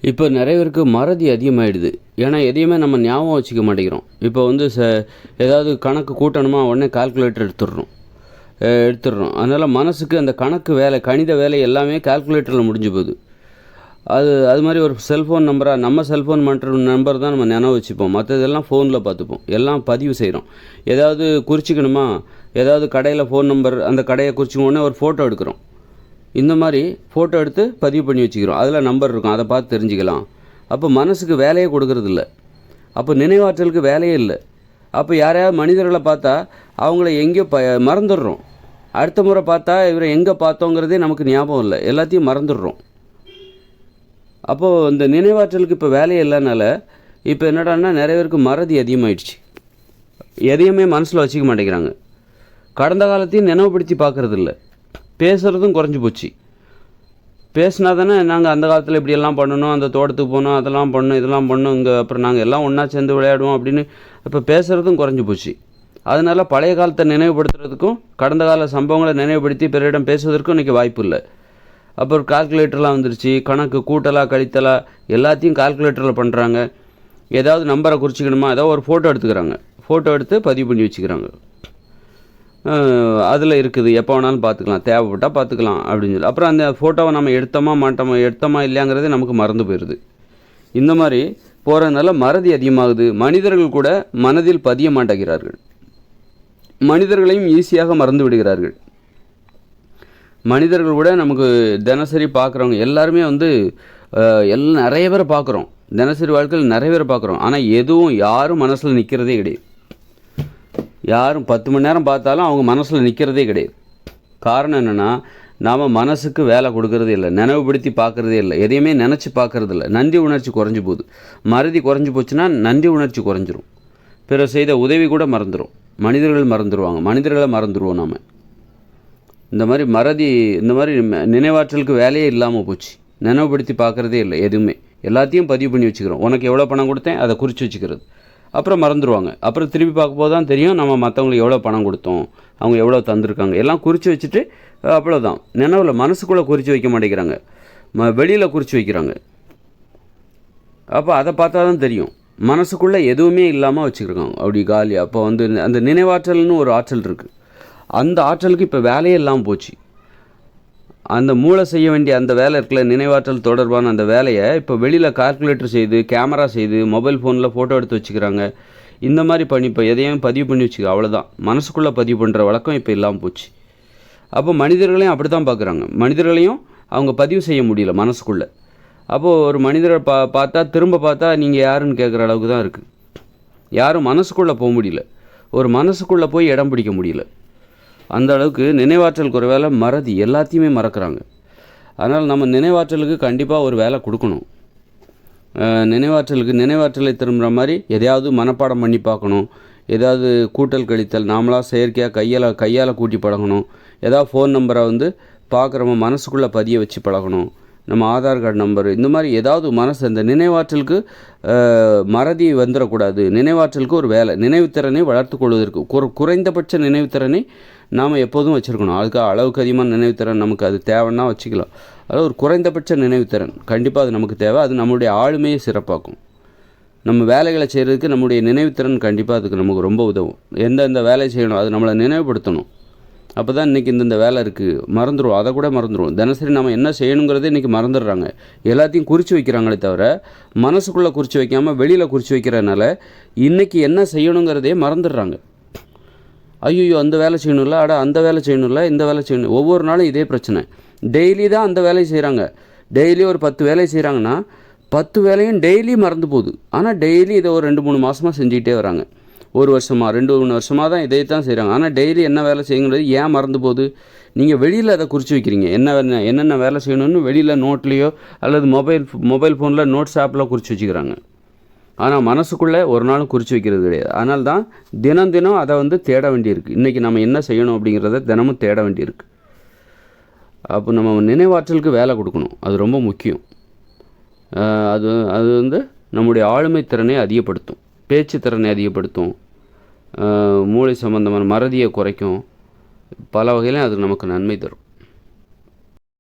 இப்போ நிறைய பேருக்கு மறதி அதிகமாகிடுது. ஏன்னா எதையுமே நம்ம ஞாபகம் வச்சுக்க மாட்டேங்கிறோம். இப்போ வந்து ஏதாவது கணக்கு கூட்டணுமா உடனே கால்குலேட்டர் எடுத்துடுறோம். அதனால் மனசுக்கு அந்த கணக்கு வேலை, கணித வேலை எல்லாமே கால்குலேட்டரில் முடிஞ்சு போகுது. அது மாதிரி ஒரு செல்ஃபோன் நம்ம செல்ஃபோன் நம்பர் தான் நம்ம நினைவு வச்சுப்போம். மற்றதெல்லாம் ஃபோனில் பார்த்துப்போம். எல்லாம் பதிவு செய்கிறோம். ஏதாவது குறிச்சிக்கணுமா, ஏதாவது கடையில் ஃபோன் நம்பர், அந்த கடையை குறிச்சிக்க உடனே ஒரு ஃபோட்டோ எடுக்கிறோம். இந்த மாதிரி ஃபோட்டோ எடுத்து பதிவு பண்ணி வச்சுக்கிறோம். அதில் நம்பர் இருக்கும், அதை பார்த்து தெரிஞ்சுக்கலாம். அப்போ மனசுக்கு வேலையே கொடுக்கறதில்ல. அப்போ நினைவாற்றலுக்கு வேலையே இல்லை. அப்போ யாரையாவது மனிதர்களை பார்த்தா அவங்கள எங்கேயோ மறந்துடுறோம். அடுத்த முறை பார்த்தா இவரை எங்கே பார்த்தோங்கிறதே நமக்கு ஞாபகம் இல்லை, எல்லாத்தையும் மறந்துடுறோம். அப்போது இந்த நினைவாற்றலுக்கு இப்போ வேலையே இல்லைனால இப்போ என்னடான்னா நிறைய பேருக்கு மறதி அதிகமாகிடுச்சு. எதையுமே மனசில் வச்சுக்க மாட்டேங்கிறாங்க. கடந்த காலத்தையும் நினைவுபடுத்தி பார்க்குறதில்ல. பேசுகிறதும் குறைஞ்சி போச்சு. பேசினா தானே நாங்கள் அந்த காலத்தில் இப்படியெல்லாம் பண்ணணும், அந்த தோட்டத்துக்கு போனோம், அதெல்லாம் பண்ணோம், இதெல்லாம் பண்ணோம், இங்கே அப்புறம் நாங்கள் எல்லாம் ஒன்றா சேர்ந்து விளையாடுவோம் அப்படின்னு இப்போ பேசுகிறதும் குறைஞ்சி போச்சு. அதனால் பழைய காலத்தை நினைவுபடுத்துறதுக்கும் கடந்த கால சம்பவங்களை நினைவுபடுத்தி பிறரிடம் பேசுவதற்கும் இன்றைக்கி வாய்ப்பு இல்லை. அப்புறம் கால்குலேட்டர்லாம் வந்துருச்சு. கணக்கு கூட்டலா கழித்தலா எல்லாத்தையும் கால்குலேட்டரில் பண்ணுறாங்க. ஏதாவது நம்பரை குறிச்சிக்கணுமா, ஏதாவது ஒரு ஃபோட்டோ எடுத்துக்கிறாங்க. ஃபோட்டோ எடுத்து பதிவு பண்ணி வச்சுக்கிறாங்க. அதில் இருக்குது, எப்போ வேணாலும் பார்த்துக்கலாம், தேவைப்பட்டால் பார்த்துக்கலாம் அப்படின்னு சொல்லி. அப்புறம் அந்த ஃபோட்டோவை நம்ம எடுத்தோமா இல்லையாங்கிறதே நமக்கு மறந்து போயிடுது. இந்த மாதிரி போகிறதுனால மறதி அதிகமாகுது. மனிதர்கள் கூட மனதில் பதிய மாட்டேங்கிறார்கள். மனிதர்களையும் ஈஸியாக மறந்து விடுகிறார்கள். மனிதர்கள் கூட நமக்கு தினசரி பார்க்குறவங்க எல்லாருமே வந்து நிறைய பேரை பார்க்குறோம். தினசரி வாழ்க்கையில் நிறைய பேரை பார்க்குறோம். ஆனால் யாரும் மனசில் நிற்கிறதே கிடையாது. யாரும் 10 மணி நேரம் பார்த்தாலும் அவங்க மனசில் நிற்கிறதே கிடையாது. காரணம் என்னென்னா, நாம் மனசுக்கு வேலை கொடுக்கறதே இல்லை, நினைவுபடுத்தி பார்க்குறதே இல்லை, எதையுமே நினச்சி பார்க்குறது இல்லை. நன்றி உணர்ச்சி குறைஞ்சி போகுது. மறதி குறைஞ்சி போச்சுன்னா நன்றி உணர்ச்சி குறைஞ்சிரும். பிற செய்த உதவி கூட மறந்துடும். மனிதர்கள் மறந்துடுவாங்க, மனிதர்களை மறந்துடுவோம் நாம். இந்த மாதிரி நினைவாற்றலுக்கு வேலையே இல்லாமல் போச்சு. நினைவுபடுத்தி பார்க்குறதே இல்லை எதுவுமே. எல்லாத்தையும் பதிவு பண்ணி வச்சுக்கிறோம். உனக்கு எவ்வளோ பணம் கொடுத்தேன் அதை குறித்து வச்சுக்கிறது. அப்புறம் மறந்துடுவாங்க. அப்புறம் திருப்பி பார்க்கும்போது தான் தெரியும் நம்ம மற்றவங்களுக்கு எவ்வளோ பணம் கொடுத்தோம், அவங்க எவ்வளோ தந்திருக்காங்க, எல்லாம் குறித்து வச்சுட்டு அவ்வளோதான். நினைவில் மனசுக்குள்ளே குறித்து வைக்க மாட்டேங்கிறாங்க, வெளியில் குறித்து வைக்கிறாங்க. அப்போ அதை பார்த்தா தான் தெரியும் மனசுக்குள்ளே எதுவுமே இல்லாமல் வச்சுருக்காங்க அப்படி காலியாக. அப்போ வந்து அந்த நினைவாற்றல்னு ஒரு ஆற்றல் இருக்குது. அந்த ஆற்றலுக்கு இப்போ வேலையே இல்லாமல் போச்சு. அந்த மூளை செய்ய வேண்டிய அந்த வேலை இருக்குல்ல, நினைவாற்றல் தொடர்பான அந்த வேலையை இப்போ வெளியில் கால்குலேட்டர் செய்து, கேமரா செய்து, மொபைல் ஃபோனில் ஃபோட்டோ எடுத்து வச்சுக்கிறாங்க. இந்த மாதிரி பண்ணி இப்போ எதையும் பதிவு பண்ணி வச்சுக்க, அவ்வளோதான். மனசுக்குள்ளே பதிவு பண்ணுற வழக்கம் இப்போ இல்லாமல் போச்சு. அப்போ மனிதர்களையும் அப்படி தான் பார்க்குறாங்க. மனிதர்களையும் அவங்க பதிவு செய்ய முடியல மனசுக்குள்ளே. அப்போது ஒரு மனிதரை பார்த்தா நீங்கள் யாருன்னு கேட்குற அளவுக்கு தான் இருக்குது. யாரும் மனசுக்குள்ளே போக முடியல, ஒரு மனசுக்குள்ளே போய் இடம் பிடிக்க முடியல. அந்த அளவுக்கு நினைவாற்றல் குறைவால் மறதி எல்லாத்தையுமே மறக்கிறாங்க. அதனால் நம்ம நினைவாற்றலுக்கு கண்டிப்பாக ஒரு வேலை கொடுக்கணும். நினைவாற்றலை திரும்புகிற மாதிரி எதையாவது மனப்பாடம் பண்ணி பார்க்கணும். ஏதாவது கூட்டல் கழித்தல் நாமளாக செயற்கையாக கையால் கூட்டி பழகணும். ஏதாவது ஃபோன் நம்பரை வந்து பார்க்குறவங்க மனசுக்குள்ளே பதிய வச்சு பழகணும். நம்ம ஆதார் கார்டு நம்பரு, இந்த மாதிரி ஏதாவது இந்த நினைவாற்றலுக்கு மறதி வந்துடக்கூடாது. நினைவாற்றலுக்கு ஒரு வேலை, நினைவுத்திறனை வளர்த்து கொள்வதற்கு குறைந்தபட்ச நினைவுத்திறனை நாம் எப்போதும் வச்சுருக்கணும். அதுக்கு அளவுக்கு அதிகமான நினைவுத்திறன் நமக்கு அது தேவைன்னா வச்சுக்கலாம். அதாவது ஒரு குறைந்தபட்ச நினைவுத்திறன் கண்டிப்பாக அது நமக்கு தேவை. அது நம்மளுடைய ஆளுமையை சிறப்பாக்கும். நம்ம வேலைகளை செய்கிறதுக்கு நம்முடைய நினைவுத்திறன் கண்டிப்பாக அதுக்கு நமக்கு ரொம்ப உதவும். எந்தெந்த வேலை செய்யணும் அது நம்மளை நினைவுபடுத்தணும். அப்போ தான் இன்றைக்கி இந்த வேலை இருக்குது, மறந்துடுவோம். அதை கூட மறந்துடுவோம். தினசரி நம்ம என்ன செய்யணுங்கிறதே இன்றைக்கி மறந்துடுறாங்க. எல்லாத்தையும் குறித்து வைக்கிறாங்களே தவிர மனசுக்குள்ளே குறித்து வைக்காமல் வெளியில் குறித்து வைக்கிறதுனால இன்றைக்கி என்ன செய்யணுங்கிறதே மறந்துடுறாங்க. ஐயோ அந்த வேலை செய்யணும்ல, அந்த வேலை செய்யணும்ல, இந்த வேலை செய்யணும். ஒவ்வொரு நாளும் இதே பிரச்சனை. டெய்லி தான் அந்த வேலையை செய்கிறாங்க. டெய்லி ஒரு 10 வேலை செய்கிறாங்கன்னா 10 வேலையும் டெய்லி மறந்து போகுது. ஆனால் டெய்லி இதை ஒரு 2-3 மாதமாக செஞ்சுக்கிட்டே வராங்க. 1 வருஷமாக 2-3 வருஷமாக தான் இதை தான் செய்கிறாங்க. ஆனால் டெய்லி என்ன வேலை செய்யுங்கிறது ஏன் மறந்து போகுது? நீங்கள் வெளியில் அதை குறித்து வைக்கிறீங்க. என்னென்ன வேலை செய்யணும்னு வெளியில் நோட்லேயோ அல்லது மொபைல் ஃபோனில் நோட்ஸ் ஆப்பில் குறித்து வச்சுக்கிறாங்க. ஆனால் மனசுக்குள்ளே ஒரு நாளும் குறித்து வைக்கிறது கிடையாது. அதனால தான் தினம் அதை வந்து தேட வேண்டியிருக்கு. இன்றைக்கி நம்ம என்ன செய்யணும் அப்படிங்கிறத தினமும் தேட வேண்டியிருக்கு. அப்போ நம்ம நினைவாற்றலுக்கு வேலை கொடுக்கணும். அது ரொம்ப முக்கியம். அது வந்து நம்முடைய ஆளுமை திறனை அதிகப்படுத்தும், பேச்சு திறனை அதிகப்படுத்தும், மூளை சம்பந்தமான மறதியை குறைக்கும். பல வகையிலும் அது நமக்கு நன்மை தரும்.